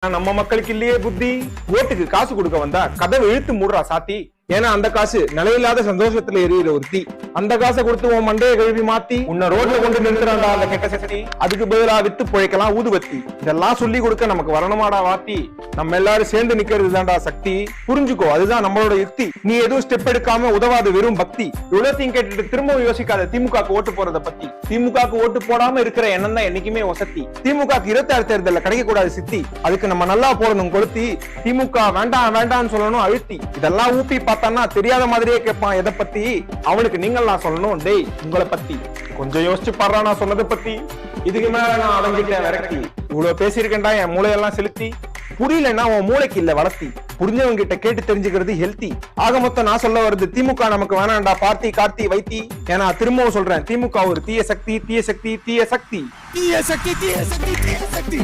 நம்ம மக்களுக்கு இல்லையே புத்தி. ஓட்டுக்கு காசு கொடுக்க வந்தா கதவை இழுத்து மூடுறா சாத்தி. ஏன்னா அந்த காசு நிலையில்லாத சந்தோஷத்துல எரியிற ஒரு தீ. அந்த காசை கொடுத்து உன் மண்டையை கழுவி மாத்தி உன்னை ரோட்ல கொண்டு நிறுத்துறான்டா அந்த கெட்ட சக்தி. அதுக்கு பதிலா வித்து பிழைக்கலாம் ஊதுவத்தி. இதெல்லாம் சொல்லி கொடுக்க நமக்கு வரணுமாடா வாத்தி. நம்ம எல்லாரும் சேர்ந்து நிக்கிறது தான்டா சக்தி. புரிஞ்சுக்கோ, அதுதான் நம்மளோட யுக்தி. நீ எதுவும் ஸ்டெப் எடுக்காம உதவாது வெறும் பக்தி. இவ்வளோத்தையும் கேட்டுட்டு திரும்பவும் யோசிக்காத திமுகக்கு ஓட்டு போறத பத்தி. திமுகக்கு ஓட்டு போடாம இருக்கிற எண்ணம் தான் என்னைக்குமே வசதி. திமுகக்கு 26 தேர்தலில் கிடைக்க கூடாது சித்தி. அதுக்கு நம்ம நல்லா போடணும் கொளுத்தி. திமுக வேண்டாம் வேண்டாம்னு சொல்லணும் அழுத்தி. இதெல்லாம் ஊப்பி பார்த்தான்னா தெரியாத மாதிரியே கேட்பான் எதை பத்தி. அவனுக்கு நீங்கள் நான் சொல்லணும் டேய் உங்களை பத்தி. கொஞ்சம் யோசிச்சு பாடுறா நான் சொன்னதை பத்தி. இதுக்கு மேல நான் அடங்கிட்டேன் விரக்தி. இவ்வளவு பேசியிருக்கேன்டா என் மூளையெல்லாம் செலுத்தி. புரியலன்னா உன் மூளைக்கு இல்ல வளர்த்தி. புரிஞ்சவங்க கிட்ட கேட்டு தெரிஞ்சுக்கிறது ஹெல்த்தி. ஆக மொத்தம் நான் சொல்ல வருது திமுக நமக்கு வேணாண்டா பார்த்தி கார்த்தி வைத்தி. ஏன்னா திரும்பவும் சொல்றேன் திமுக ஒரு தீய சக்தி தீய சக்தி தீய சக்தி தீய சக்தி தீய சக்தி தீய சக்தி.